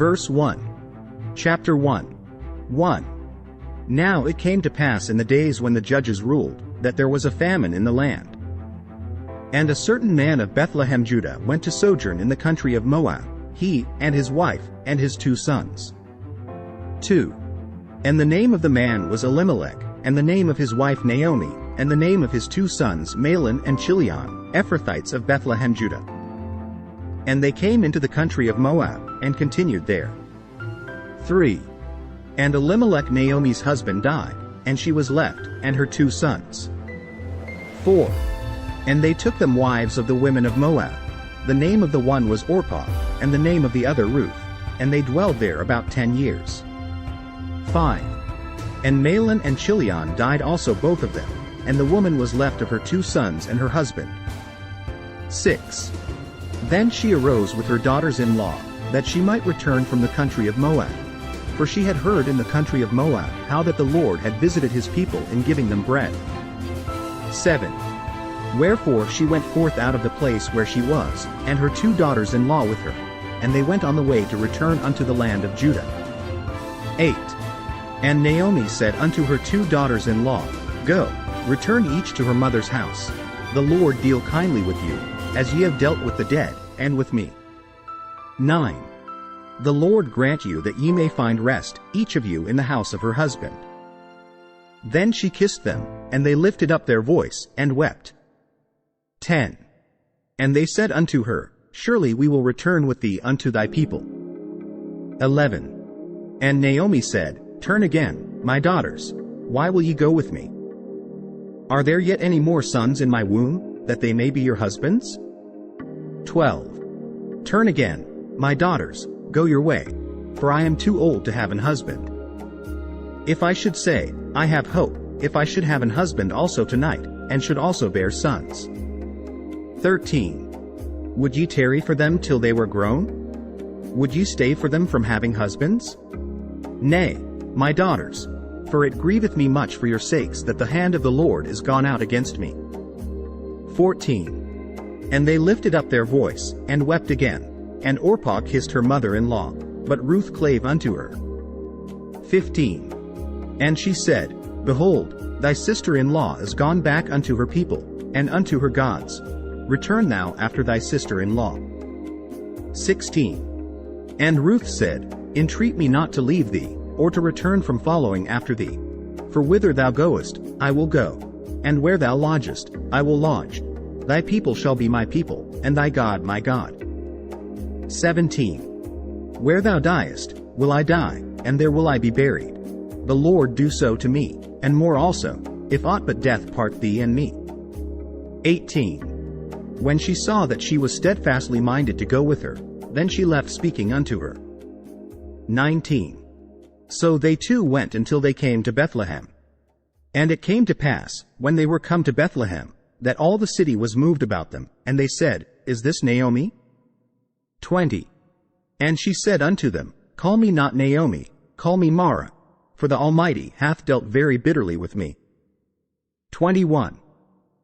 Verse 1. Chapter 1. 1. Now it came to pass in the days when the judges ruled, that there was a famine in the land. And a certain man of Bethlehem Judah went to sojourn in the country of Moab, he, and his wife, and his 2 sons. 2. And the name of the man was Elimelech, and the name of his wife Naomi, and the name of his 2 sons Mahlon and Chilion, Ephrathites of Bethlehem Judah. And they came into the country of Moab, and continued there. 3. And Elimelech Naomi's husband died, and she was left, and her 2 sons. 4. And they took them wives of the women of Moab. The name of the one was Orpah, and the name of the other Ruth, and they dwelled there about 10 years. 5. And Mahlon and Chilion died also both of them, and the woman was left of her 2 sons and her husband. 6. Then she arose with her daughters-in-law, that she might return from the country of Moab. For she had heard in the country of Moab how that the Lord had visited his people in giving them bread. 7. Wherefore she went forth out of the place where she was, and her 2 daughters-in-law with her, and they went on the way to return unto the land of Judah. 8. And Naomi said unto her 2 daughters-in-law, Go, return each to her mother's house. The Lord deal kindly with you, as ye have dealt with the dead, and with me. 9. The Lord grant you that ye may find rest, each of you in the house of her husband. Then she kissed them, and they lifted up their voice, and wept. 10. And they said unto her, Surely we will return with thee unto thy people. 11. And Naomi said, Turn again, my daughters, why will ye go with me? Are there yet any more sons in my womb, that they may be your husbands? 12. Turn again, my daughters, go your way, for I am too old to have an husband. If I should say, I have hope, if I should have an husband also tonight, and should also bear sons. 13. Would ye tarry for them till they were grown? Would ye stay for them from having husbands? Nay, my daughters, for it grieveth me much for your sakes that the hand of the Lord is gone out against me. 14. And they lifted up their voice, and wept again, and Orpah kissed her mother-in-law, but Ruth clave unto her. 15. And she said, Behold, thy sister-in-law is gone back unto her people, and unto her gods. Return thou after thy sister-in-law. 16. And Ruth said, Entreat me not to leave thee, or to return from following after thee. For whither thou goest, I will go, and where thou lodgest, I will lodge. Thy people shall be my people, and thy God my God. 17. Where thou diest, will I die, and there will I be buried. The Lord do so to me, and more also, if aught but death part thee and me. 18. When she saw that she was steadfastly minded to go with her, then she left speaking unto her. 19. So they 2 went until they came to Bethlehem. And it came to pass, when they were come to Bethlehem, that all the city was moved about them, and they said, Is this Naomi? 20. And she said unto them, Call me not Naomi, call me Mara, for the Almighty hath dealt very bitterly with me. 21.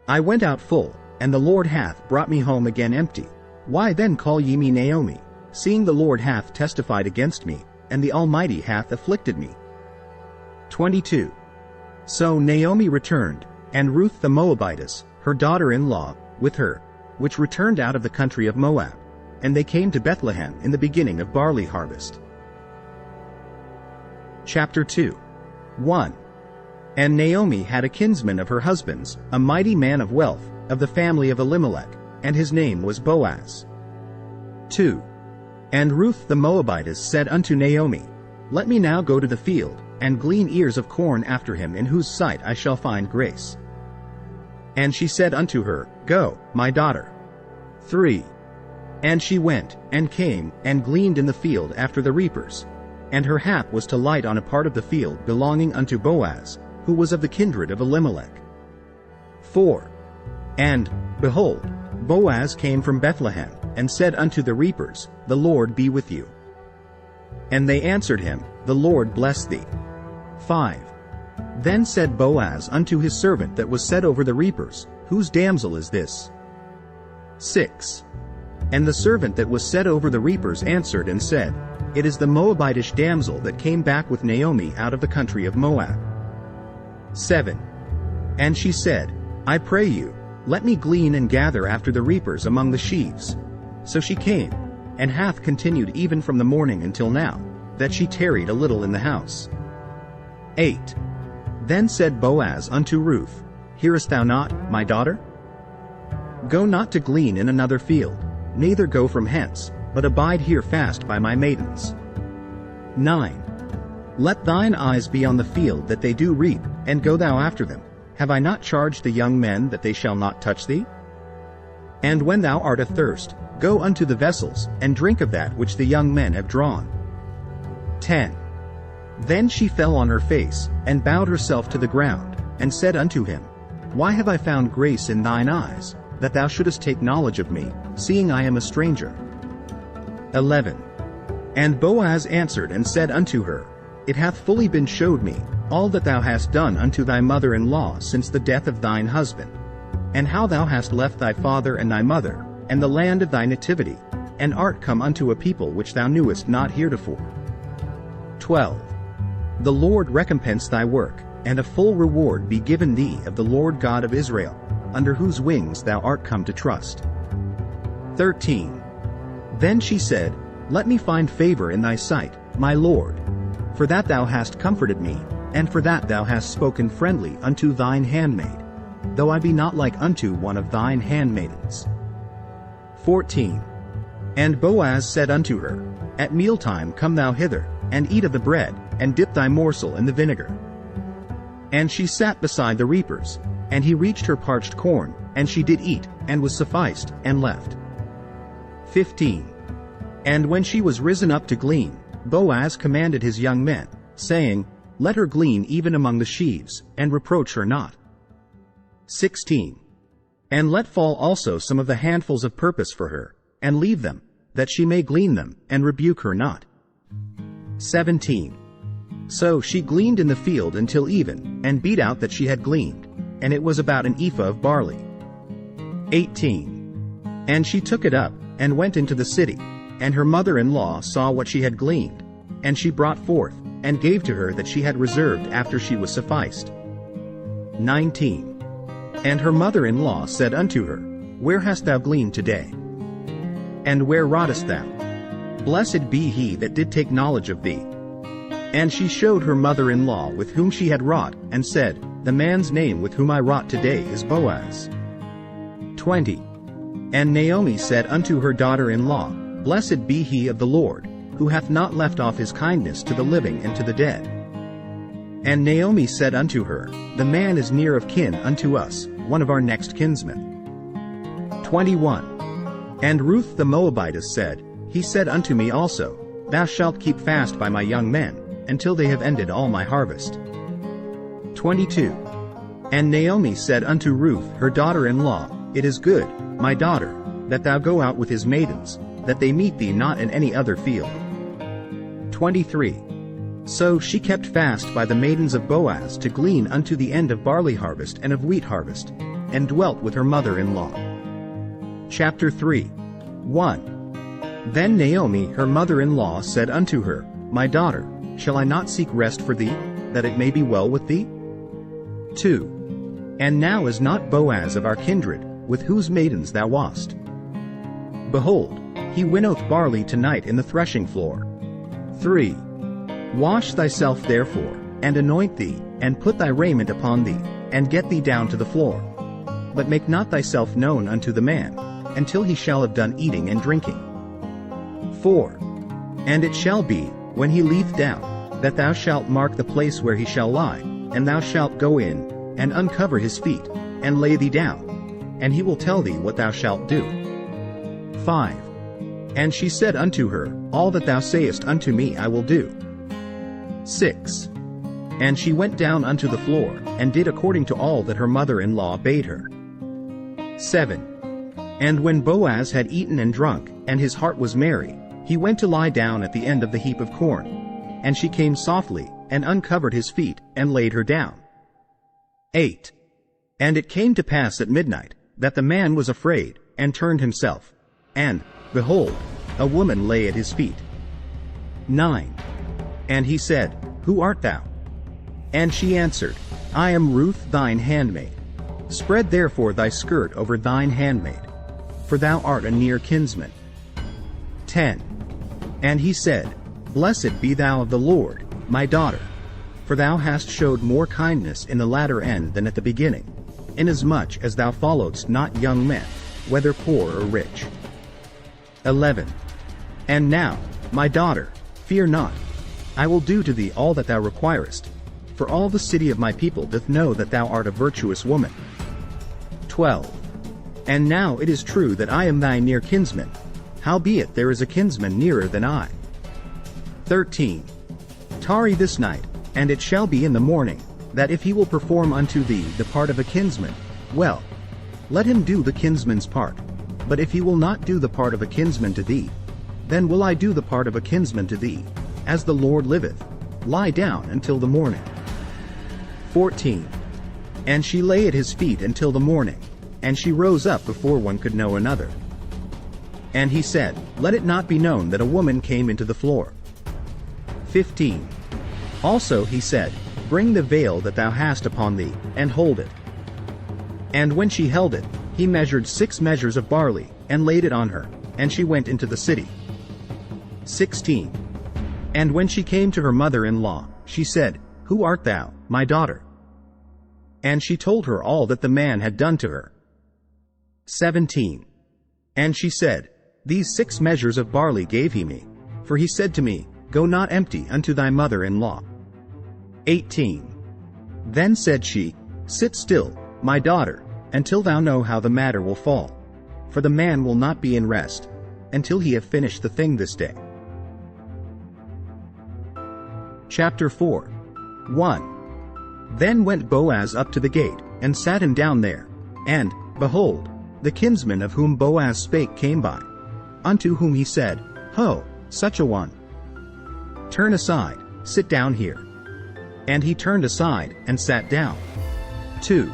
I went out full, and the Lord hath brought me home again empty. Why then call ye me Naomi, seeing the Lord hath testified against me, and the Almighty hath afflicted me? 22. So Naomi returned, and Ruth the Moabitess, her daughter-in-law, with her, which returned out of the country of Moab, and they came to Bethlehem in the beginning of barley harvest. Chapter 2. 1. And Naomi had a kinsman of her husband's, a mighty man of wealth, of the family of Elimelech, and his name was Boaz. 2. And Ruth the Moabitess said unto Naomi, Let me now go to the field, and glean ears of corn after him in whose sight I shall find grace. And she said unto her, Go, my daughter. 3. And she went, and came, and gleaned in the field after the reapers. And her hap was to light on a part of the field belonging unto Boaz, who was of the kindred of Elimelech. 4. And, behold, Boaz came from Bethlehem, and said unto the reapers, The Lord be with you. And they answered him, The Lord bless thee. 5. Then said Boaz unto his servant that was set over the reapers, Whose damsel is this? 6. And the servant that was set over the reapers answered and said, It is the Moabitish damsel that came back with Naomi out of the country of Moab. 7. And she said, I pray you, let me glean and gather after the reapers among the sheaves. So she came, and hath continued even from the morning until now, that she tarried a little in the house. 8. Then said Boaz unto Ruth, Hearest thou not, my daughter? Go not to glean in another field, neither go from hence, but abide here fast by my maidens. 9. Let thine eyes be on the field that they do reap, and go thou after them. Have I not charged the young men that they shall not touch thee? And when thou art athirst, go unto the vessels, and drink of that which the young men have drawn. 10. Then she fell on her face, and bowed herself to the ground, and said unto him, Why have I found grace in thine eyes, that thou shouldest take knowledge of me, seeing I am a stranger? 11. And Boaz answered and said unto her, It hath fully been showed me, all that thou hast done unto thy mother-in-law since the death of thine husband, and how thou hast left thy father and thy mother, and the land of thy nativity, and art come unto a people which thou knewest not heretofore. 12. The Lord recompense thy work, and a full reward be given thee of the Lord God of Israel, under whose wings thou art come to trust. 13. Then she said, Let me find favor in thy sight, my Lord, for that thou hast comforted me, and for that thou hast spoken friendly unto thine handmaid, though I be not like unto one of thine handmaidens. 14. And Boaz said unto her, At mealtime come thou hither, and eat of the bread, and dip thy morsel in the vinegar. And she sat beside the reapers, and he reached her parched corn, and she did eat, and was sufficed, and left. 15. And when she was risen up to glean, Boaz commanded his young men, saying, Let her glean even among the sheaves, and reproach her not. 16. And let fall also some of the handfuls of purpose for her, and leave them, that she may glean them, and rebuke her not. 17. So she gleaned in the field until even, and beat out that she had gleaned, and it was about an ephah of barley. 18. And she took it up, and went into the city, and her mother-in-law saw what she had gleaned, and she brought forth, and gave to her that she had reserved after she was sufficed. 19. And her mother-in-law said unto her, Where hast thou gleaned today? And where wroughtest thou? Blessed be he that did take knowledge of thee. And she showed her mother-in-law with whom she had wrought, and said, The man's name with whom I wrought today is Boaz. 20. And Naomi said unto her daughter-in-law, Blessed be he of the Lord, who hath not left off his kindness to the living and to the dead. And Naomi said unto her, The man is near of kin unto us, one of our next kinsmen. 21. And Ruth the Moabitess said, He said unto me also, Thou shalt keep fast by my young men, until they have ended all my harvest. 22. And Naomi said unto Ruth her daughter-in-law, It is good, my daughter, that thou go out with his maidens, that they meet thee not in any other field. 23. So she kept fast by the maidens of Boaz to glean unto the end of barley harvest and of wheat harvest, and dwelt with her mother-in-law. Chapter 3. 1. Then Naomi her mother-in-law said unto her, My daughter, shall I not seek rest for thee, that it may be well with thee? 2. And now is not Boaz of our kindred, with whose maidens thou wast? Behold, he winnoweth barley tonight in the threshing floor. 3. Wash thyself therefore, and anoint thee, and put thy raiment upon thee, and get thee down to the floor. But make not thyself known unto the man, until he shall have done eating and drinking. 4. And it shall be, when he leeth down, that thou shalt mark the place where he shall lie, and thou shalt go in, and uncover his feet, and lay thee down, and he will tell thee what thou shalt do. 5. And she said unto her, All that thou sayest unto me I will do. 6. And she went down unto the floor, and did according to all that her mother-in-law bade her. 7. And when Boaz had eaten and drunk, and his heart was merry, he went to lie down at the end of the heap of corn. And she came softly, and uncovered his feet, and laid her down. 8. And it came to pass at midnight, that the man was afraid, and turned himself. And, behold, a woman lay at his feet. 9. And he said, Who art thou? And she answered, I am Ruth thine handmaid. Spread therefore thy skirt over thine handmaid, for thou art a near kinsman. 10. And he said, Blessed be thou of the Lord, my daughter, for thou hast showed more kindness in the latter end than at the beginning, inasmuch as thou followedst not young men, whether poor or rich. 11. And now, my daughter, fear not. I will do to thee all that thou requirest, for all the city of my people doth know that thou art a virtuous woman. 12. And now it is true that I am thy near kinsman, howbeit there is a kinsman nearer than I. 13. Tarry this night, and it shall be in the morning, that if he will perform unto thee the part of a kinsman, well, let him do the kinsman's part. But if he will not do the part of a kinsman to thee, then will I do the part of a kinsman to thee, as the Lord liveth. Lie down until the morning. 14. And she lay at his feet until the morning, and she rose up before one could know another. And he said, Let it not be known that a woman came into the floor. 15. Also he said, Bring the veil that thou hast upon thee, and hold it. And when she held it, he measured 6 measures of barley, and laid it on her, and she went into the city. 16. And when she came to her mother-in-law, she said, Who art thou, my daughter? And she told her all that the man had done to her. 17. And she said, These 6 measures of barley gave he me, for he said to me, Go not empty unto thy mother-in-law. 18. Then said she, Sit still, my daughter, until thou know how the matter will fall, for the man will not be in rest, until he have finished the thing this day. Chapter 4. 1. Then went Boaz up to the gate, and sat him down there, and, behold, the kinsman of whom Boaz spake came by, unto whom he said, Ho, such a one! Turn aside, sit down here. And he turned aside, and sat down. 2.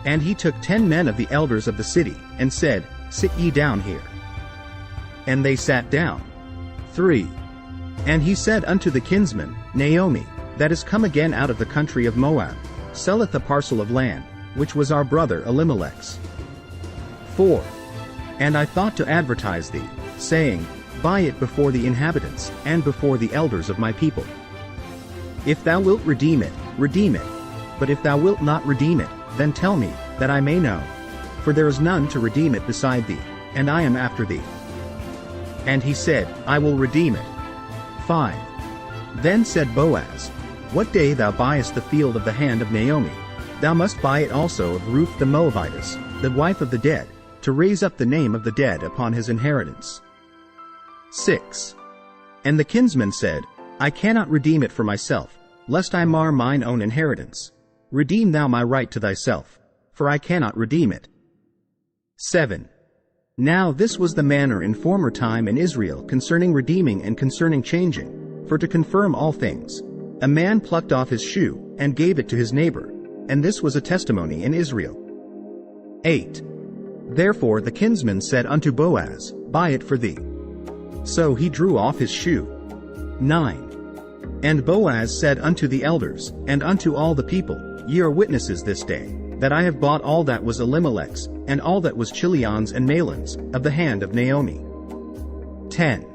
And he took 10 men of the elders of the city, and said, Sit ye down here. And they sat down. 3. And he said unto the kinsman, Naomi, that is come again out of the country of Moab, selleth a parcel of land, which was our brother Elimelech's. 4. And I thought to advertise thee, saying, Buy it before the inhabitants, and before the elders of my people. If thou wilt redeem it, redeem it. But if thou wilt not redeem it, then tell me, that I may know. For there is none to redeem it beside thee, and I am after thee. And he said, I will redeem it. 5. Then said Boaz, What day thou buyest the field of the hand of Naomi, thou must buy it also of Ruth the Moabitess, the wife of the dead, to raise up the name of the dead upon his inheritance. 6. And the kinsman said, I cannot redeem it for myself, lest I mar mine own inheritance. Redeem thou my right to thyself, for I cannot redeem it. 7. Now this was the manner in former time in Israel concerning redeeming and concerning changing, for to confirm all things. A man plucked off his shoe, and gave it to his neighbor, and this was a testimony in Israel. 8. Therefore the kinsman said unto Boaz, Buy it for thee. So he drew off his shoe. 9. And Boaz said unto the elders, and unto all the people, Ye are witnesses this day, that I have bought all that was Elimelech's, and all that was Chilion's and Mahlon's, of the hand of Naomi. 10.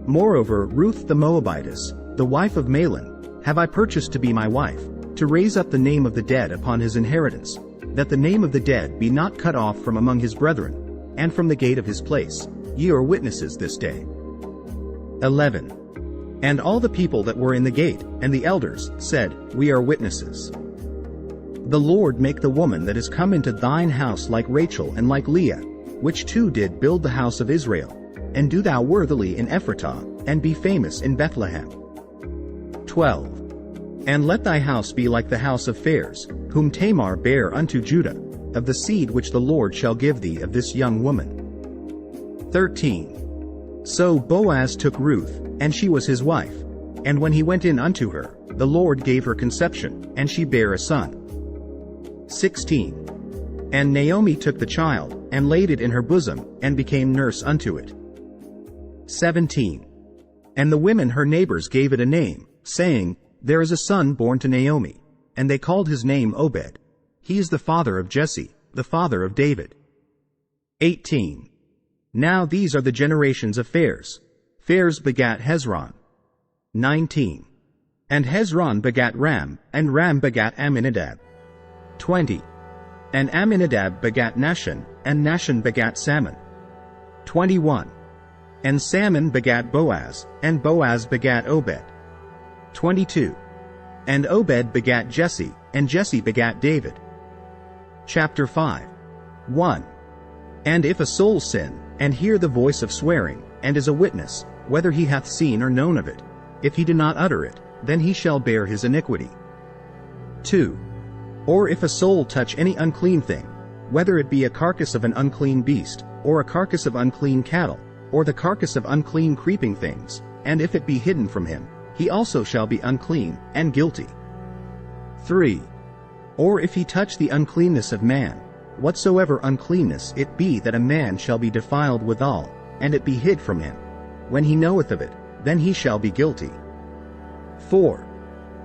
Moreover Ruth the Moabitess, the wife of Mahlon, have I purchased to be my wife, to raise up the name of the dead upon his inheritance, that the name of the dead be not cut off from among his brethren, and from the gate of his place. Ye are witnesses this day. 11. And all the people that were in the gate, and the elders, said, We are witnesses. The Lord make the woman that is come into thine house like Rachel and like Leah, which two did build the house of Israel, and do thou worthily in Ephratah, and be famous in Bethlehem. 12. And let thy house be like the house of Pharez, whom Tamar bare unto Judah, of the seed which the Lord shall give thee of this young woman. 13. So Boaz took Ruth, and she was his wife. And when he went in unto her, the Lord gave her conception, and she bare a son. 16. And Naomi took the child, and laid it in her bosom, and became nurse unto it. 17. And the women her neighbors gave it a name, saying, There is a son born to Naomi. And they called his name Obed. He is the father of Jesse, the father of David. 18. Now these are the generations of Phares. Phares begat Hezron. 19. And Hezron begat Ram, and Ram begat Amminadab. 20. And Amminadab begat Nahshon, and Nahshon begat Salmon. 21. And Salmon begat Boaz, and Boaz begat Obed. 22. And Obed begat Jesse, and Jesse begat David. Chapter 5. 1. And if a soul sin, and hear the voice of swearing, and is a witness, whether he hath seen or known of it, if he do not utter it, then he shall bear his iniquity. 2. Or if a soul touch any unclean thing, whether it be a carcass of an unclean beast, or a carcass of unclean cattle, or the carcass of unclean creeping things, and if it be hidden from him, he also shall be unclean, and guilty. 3. Or if he touch the uncleanness of man, whatsoever uncleanness it be that a man shall be defiled withal, and it be hid from him, when he knoweth of it, then he shall be guilty. 4.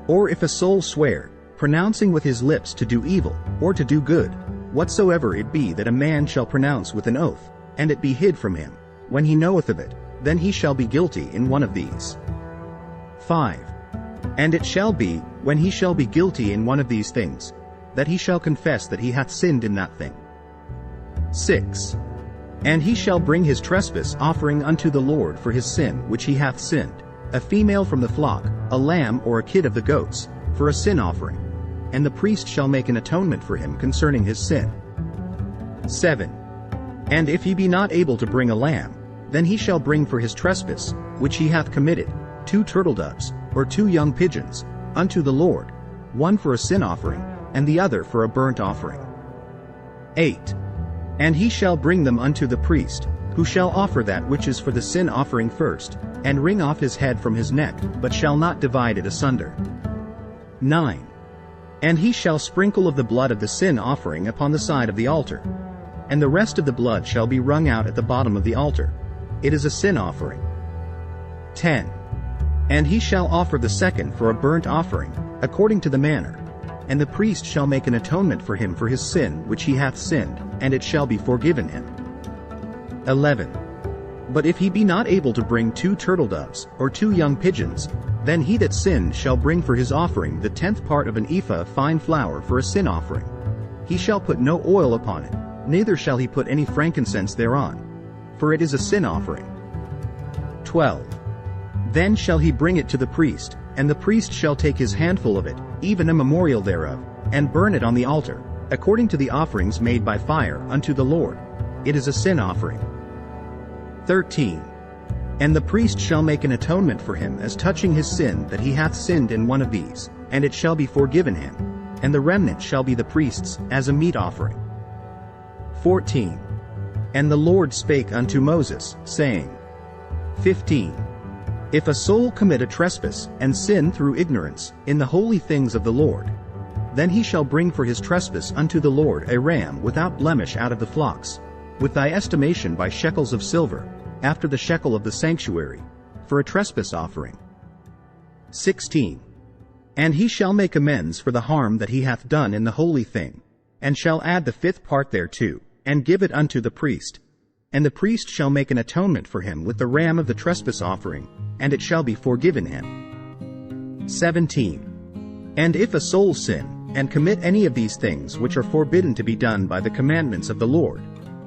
Or if a soul swear, pronouncing with his lips to do evil, or to do good, whatsoever it be that a man shall pronounce with an oath, and it be hid from him, when he knoweth of it, then he shall be guilty in one of these. 5. And it shall be, when he shall be guilty in one of these things, that he shall confess that he hath sinned in that thing. 6. And he shall bring his trespass offering unto the Lord for his sin which he hath sinned, a female from the flock, a lamb or a kid of the goats, for a sin offering, and the priest shall make an atonement for him concerning his sin. 7. And if he be not able to bring a lamb, then he shall bring for his trespass, which he hath committed, 2 turtledoves, or 2 young pigeons, unto the Lord, one for a sin offering, and the other for a burnt offering. 8. And he shall bring them unto the priest, who shall offer that which is for the sin offering first, and wring off his head from his neck, but shall not divide it asunder. 9. And he shall sprinkle of the blood of the sin offering upon the side of the altar, and the rest of the blood shall be wrung out at the bottom of the altar. It is a sin offering. 10. And he shall offer the second for a burnt offering, according to the manner, and the priest shall make an atonement for him for his sin which he hath sinned, and it shall be forgiven him. 11. But if he be not able to bring 2 turtledoves, or 2 young pigeons, then he that sinned shall bring for his offering the 10th part of an ephah of fine flour for a sin offering. He shall put no oil upon it, neither shall he put any frankincense thereon, for it is a sin offering. 12. Then shall he bring it to the priest, and the priest shall take his handful of it, even a memorial thereof, and burn it on the altar, according to the offerings made by fire unto the Lord. It is a sin offering. 13. And the priest shall make an atonement for him as touching his sin that he hath sinned in one of these, and it shall be forgiven him, and the remnant shall be the priest's, as a meat offering. 14. And the Lord spake unto Moses, saying, 15. If a soul commit a trespass, and sin through ignorance, in the holy things of the Lord, then he shall bring for his trespass unto the Lord a ram without blemish out of the flocks, with thy estimation by shekels of silver, after the shekel of the sanctuary, for a trespass offering. 16. And he shall make amends for the harm that he hath done in the holy thing, and shall add the 5th part thereto, and give it unto the priest. And the priest shall make an atonement for him with the ram of the trespass offering, and it shall be forgiven him. 17. And if a soul sin, and commit any of these things which are forbidden to be done by the commandments of the Lord,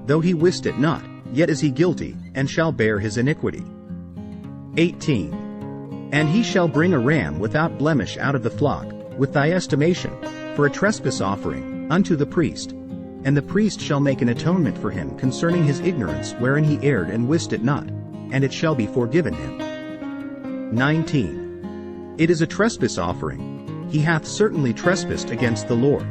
though he wist it not, yet is he guilty, and shall bear his iniquity. 18. And he shall bring a ram without blemish out of the flock, with thy estimation, for a trespass offering, unto the priest. And the priest shall make an atonement for him concerning his ignorance wherein he erred and wist it not, and it shall be forgiven him. 19. It is a trespass offering. He hath certainly trespassed against the Lord.